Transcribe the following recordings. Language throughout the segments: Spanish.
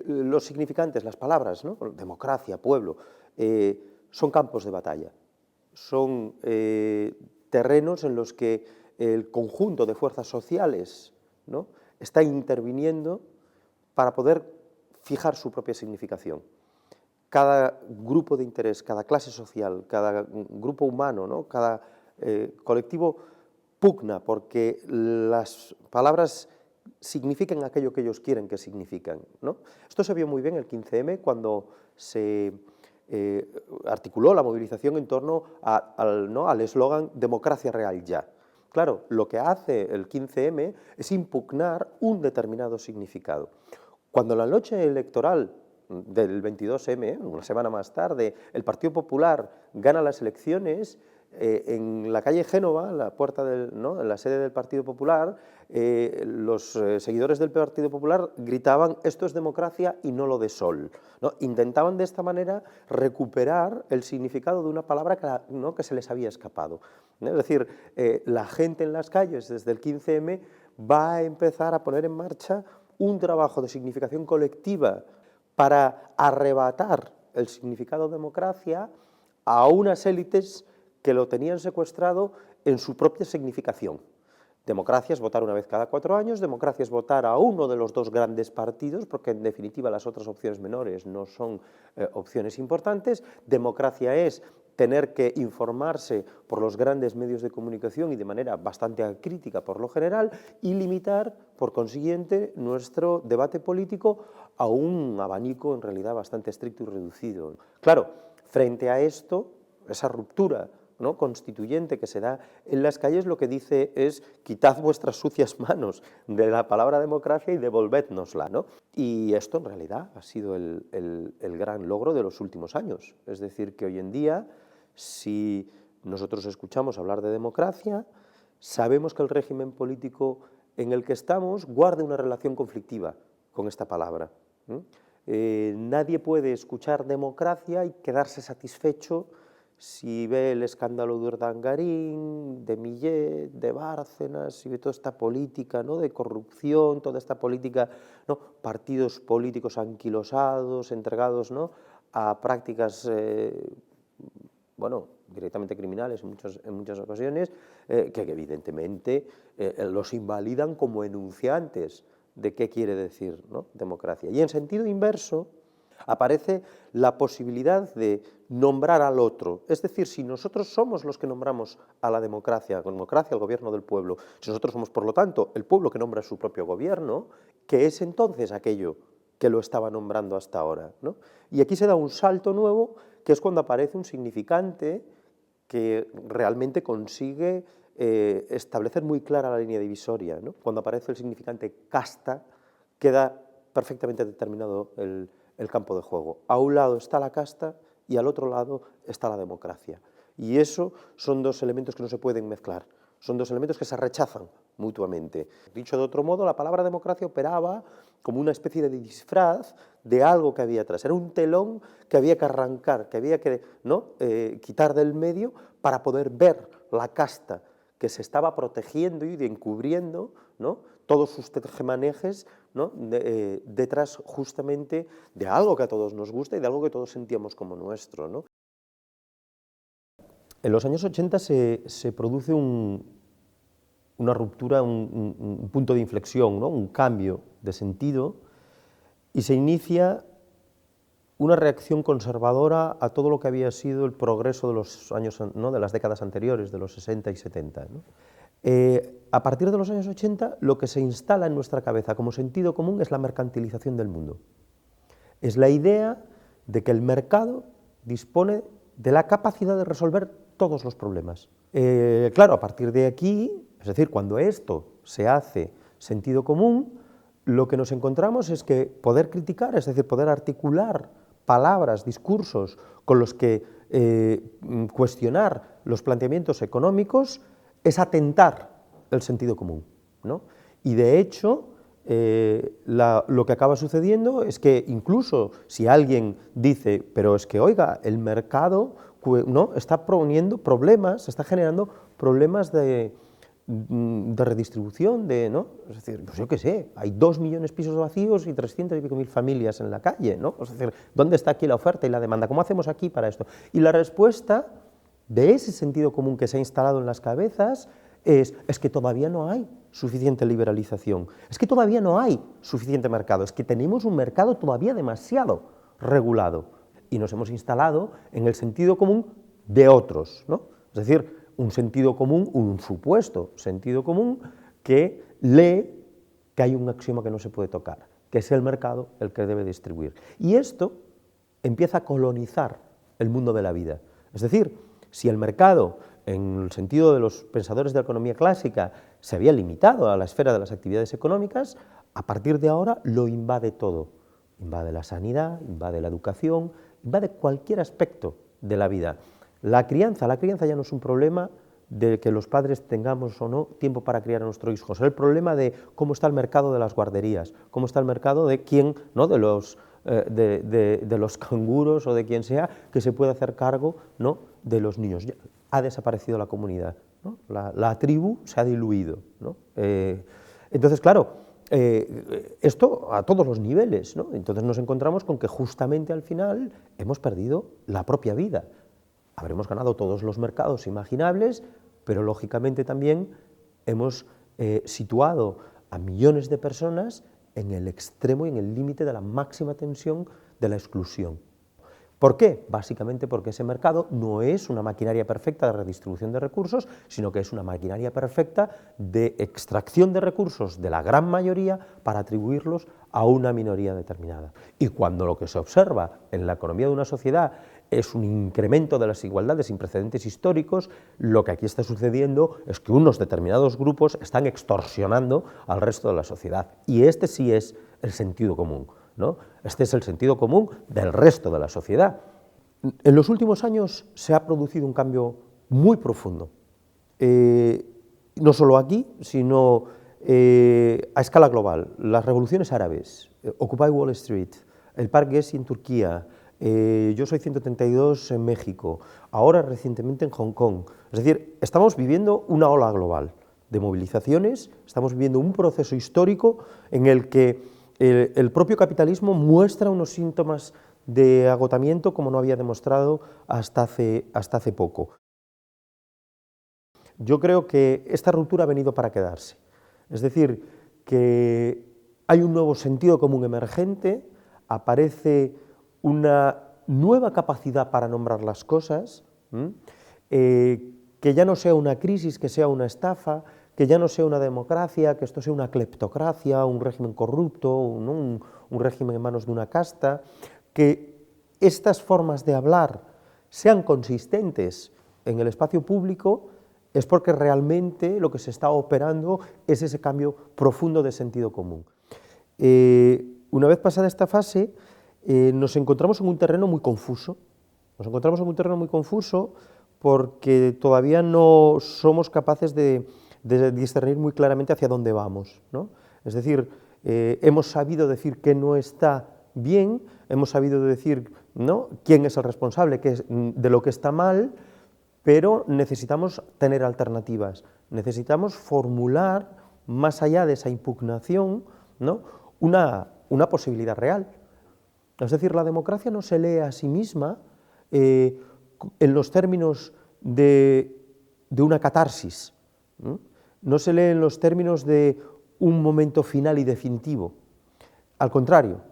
los significantes, las palabras, ¿no? Democracia, pueblo, son campos de batalla, son terrenos en los que el conjunto de fuerzas sociales, ¿no?, está interviniendo para poder fijar su propia significación. Cada grupo de interés, cada clase social, cada grupo humano, ¿no?, cada colectivo pugna porque las palabras signifiquen aquello que ellos quieren que significan, ¿no? Esto se vio muy bien el 15M cuando se articuló la movilización en torno al eslogan democracia real ya. Claro, lo que hace el 15M es impugnar un determinado significado. Cuando la noche electoral del 22M, una semana más tarde, el Partido Popular gana las elecciones, en la calle Génova, la puerta ¿no?, en la sede del Partido Popular, los seguidores del Partido Popular gritaban: esto es democracia y no lo de Sol, ¿no? Intentaban de esta manera recuperar el significado de una palabra que se les había escapado. Es decir, la gente en las calles desde el 15M va a empezar a poner en marcha un trabajo de significación colectiva para arrebatar el significado democracia a unas élites que lo tenían secuestrado en su propia significación. Democracia es votar una vez cada 4 años, democracia es votar a uno de los dos grandes partidos, porque en definitiva las otras opciones menores no son opciones importantes. Democracia es tener que informarse por los grandes medios de comunicación y de manera bastante crítica por lo general, y limitar, por consiguiente, nuestro debate político a un abanico en realidad bastante estricto y reducido. Claro, frente a esto, esa ruptura, ¿no?, constituyente que se da en las calles, lo que dice es: quitad vuestras sucias manos de la palabra democracia y devolvédnosla, ¿no? Y esto en realidad ha sido el gran logro de los últimos años. Es decir, que hoy en día, si nosotros escuchamos hablar de democracia, sabemos que el régimen político en el que estamos guarda una relación conflictiva con esta palabra. Nadie puede escuchar democracia y quedarse satisfecho si ve el escándalo de Urdangarín, de Millet, de Bárcenas, si ve toda esta política, ¿no?, de corrupción, toda esta política, ¿no?, partidos políticos anquilosados, entregados, ¿no?, a prácticas, bueno, directamente criminales en muchas ocasiones, que evidentemente los invalidan como enunciantes de qué quiere decir, ¿no?, democracia. Y en sentido inverso, aparece la posibilidad de nombrar al otro. Es decir, si nosotros somos los que nombramos a la democracia, al gobierno del pueblo, si nosotros somos, por lo tanto, el pueblo que nombra su propio gobierno, ¿qué es entonces aquello que lo estaba nombrando hasta ahora, ¿no? Y aquí se da un salto nuevo, que es cuando aparece un significante que realmente consigue establecer muy clara la línea divisoria, ¿no? Cuando aparece el significante casta, queda perfectamente determinado el campo de juego. A un lado está la casta y al otro lado está la democracia. Y eso son dos elementos que no se pueden mezclar, son dos elementos que se rechazan mutuamente. Dicho de otro modo, la palabra democracia operaba como una especie de disfraz de algo que había atrás. Era un telón que había que arrancar, que había que, ¿no?, quitar del medio para poder ver la casta que se estaba protegiendo y encubriendo, ¿no?, todos sus tejemanejes, ¿no?, detrás justamente de algo que a todos nos gusta y de algo que todos sentíamos como nuestro, ¿no? En los años 80 se produce una ruptura, un punto de inflexión, ¿no?, un cambio de sentido, y se inicia una reacción conservadora a todo lo que había sido el progreso de los años, ¿no?, de las décadas anteriores, de los 60 y 70, ¿no? A partir de los años 80, lo que se instala en nuestra cabeza como sentido común es la mercantilización del mundo. Es la idea de que el mercado dispone de la capacidad de resolver todos los problemas. Claro, a partir de aquí, es decir, cuando esto se hace sentido común, lo que nos encontramos es que poder criticar, es decir, poder articular palabras, discursos con los que cuestionar los planteamientos económicos, es atentar el sentido común, ¿no? Y de hecho, lo que acaba sucediendo es que incluso si alguien dice, pero es que, oiga, el mercado, ¿no?, está poniendo problemas, está generando problemas de de redistribución, ¿no? Es decir, pues yo qué sé, hay 2 millones de pisos vacíos y 300 y pico mil familias en la calle, ¿no? Es decir, ¿dónde está aquí la oferta y la demanda? ¿Cómo hacemos aquí para esto? Y la respuesta de ese sentido común que se ha instalado en las cabezas es que todavía no hay suficiente liberalización, es que todavía no hay suficiente mercado, es que tenemos un mercado todavía demasiado regulado y nos hemos instalado en el sentido común de otros, ¿no? Es decir, un sentido común, un supuesto sentido común que lee que hay un axioma que no se puede tocar, que es el mercado el que debe distribuir. Y esto empieza a colonizar el mundo de la vida. Es decir, si el mercado, en el sentido de los pensadores de la economía clásica, se había limitado a la esfera de las actividades económicas, a partir de ahora lo invade todo. Invade la sanidad, invade la educación, invade cualquier aspecto de la vida. La crianza ya no es un problema de que los padres tengamos o no tiempo para criar a nuestros hijos, es el problema de cómo está el mercado de las guarderías, cómo está el mercado de quién, ¿no? de los canguros o de quien sea que se puede hacer cargo, ¿no? de los niños. Ya ha desaparecido la comunidad, ¿no? La tribu se ha diluido, ¿no? Entonces, claro, esto a todos los niveles, ¿no? Entonces nos encontramos con que justamente al final hemos perdido la propia vida. Habremos ganado todos los mercados imaginables, pero lógicamente también hemos situado a millones de personas en el extremo y en el límite de la máxima tensión de la exclusión. ¿Por qué? Básicamente porque ese mercado no es una maquinaria perfecta de redistribución de recursos, sino que es una maquinaria perfecta de extracción de recursos de la gran mayoría para atribuirlos a una minoría determinada. Y cuando lo que se observa en la economía de una sociedad es un incremento de las desigualdades sin precedentes históricos, lo que aquí está sucediendo es que unos determinados grupos están extorsionando al resto de la sociedad. Y este sí es el sentido común, ¿no? Este es el sentido común del resto de la sociedad. En los últimos años se ha producido un cambio muy profundo, no solo aquí, sino a escala global. Las revoluciones árabes, Occupy Wall Street, el Parque Gezi en Turquía, Yo soy 132 en México, ahora recientemente en Hong Kong. Es decir, estamos viviendo una ola global de movilizaciones, estamos viviendo un proceso histórico en el que el propio capitalismo muestra unos síntomas de agotamiento como no había demostrado hasta hace poco. Yo creo que esta ruptura ha venido para quedarse, es decir, que hay un nuevo sentido común emergente, aparece una nueva capacidad para nombrar las cosas, que ya no sea una crisis, que sea una estafa, que ya no sea una democracia, que esto sea una cleptocracia, un régimen corrupto, un régimen en manos de una casta, que estas formas de hablar sean consistentes en el espacio público, es porque realmente lo que se está operando es ese cambio profundo de sentido común. Una vez pasada esta fase, nos encontramos en un terreno muy confuso. Nos encontramos en un terreno muy confuso porque todavía no somos capaces de discernir muy claramente hacia dónde vamos, ¿no? Es decir, hemos sabido decir que no está bien, hemos sabido decir, ¿no?, quién es el responsable de lo que está mal, pero necesitamos tener alternativas, necesitamos formular, más allá de esa impugnación, ¿no?, una posibilidad real. Es decir, la democracia no se lee a sí misma en los términos de una catarsis, no se lee en los términos de un momento final y definitivo. Al contrario,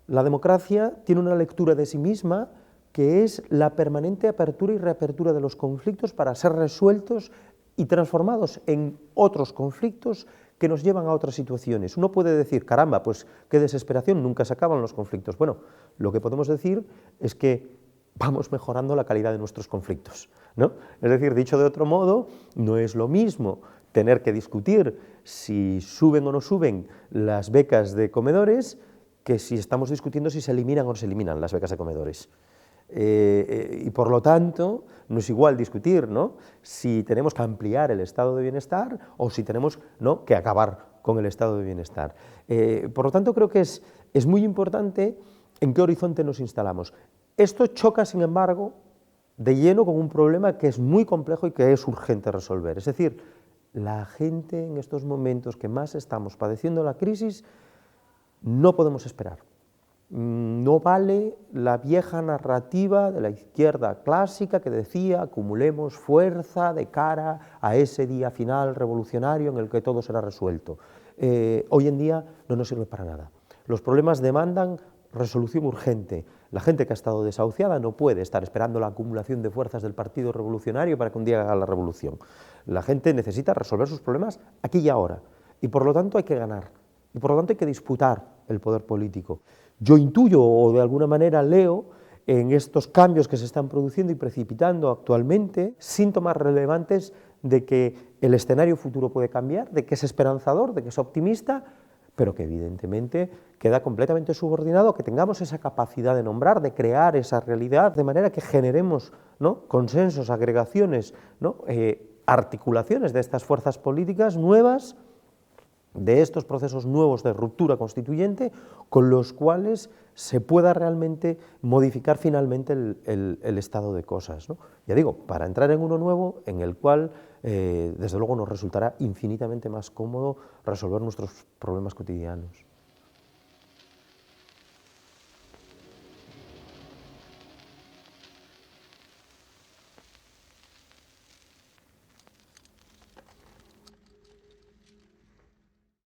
la democracia tiene una lectura de sí misma que es la permanente apertura y reapertura de los conflictos para ser resueltos y transformados en otros conflictos que nos llevan a otras situaciones. Uno puede decir, caramba, pues qué desesperación, nunca se acaban los conflictos. Bueno, lo que podemos decir es que vamos mejorando la calidad de nuestros conflictos, ¿no? Es decir, dicho de otro modo, no es lo mismo tener que discutir si suben o no suben las becas de comedores que si estamos discutiendo si se eliminan o no se eliminan las becas de comedores. Y por lo tanto, no es igual discutir, ¿no?, si tenemos que ampliar el estado de bienestar o si tenemos, ¿no?, que acabar con el estado de bienestar. Por lo tanto, creo que es muy importante en qué horizonte nos instalamos. Esto choca, sin embargo, de lleno con un problema que es muy complejo y que es urgente resolver. Es decir, La gente en estos momentos que más estamos padeciendo la crisis, no podemos esperar. No vale la vieja narrativa de la izquierda clásica que decía acumulemos fuerza de cara a ese día final revolucionario en el que todo será resuelto. Hoy en día no nos sirve para nada. Los problemas demandan resolución urgente. La gente que ha estado desahuciada no puede estar esperando la acumulación de fuerzas del Partido Revolucionario para que un día haga la revolución. La gente necesita resolver sus problemas aquí y ahora, y por lo tanto hay que ganar, y por lo tanto hay que disputar el poder político. Yo intuyo o de alguna manera leo en estos cambios que se están produciendo y precipitando actualmente síntomas relevantes de que el escenario futuro puede cambiar, de que es esperanzador, de que es optimista, pero que evidentemente queda completamente subordinado a que tengamos esa capacidad de nombrar, de crear esa realidad, de manera que generemos, ¿no?, consensos, agregaciones, ¿no?, articulaciones de estas fuerzas políticas nuevas, de estos procesos nuevos de ruptura constituyente, con los cuales se pueda realmente modificar finalmente el estado de cosas, ¿no? Ya digo, para entrar en uno nuevo en el cual, desde luego, nos resultará infinitamente más cómodo resolver nuestros problemas cotidianos.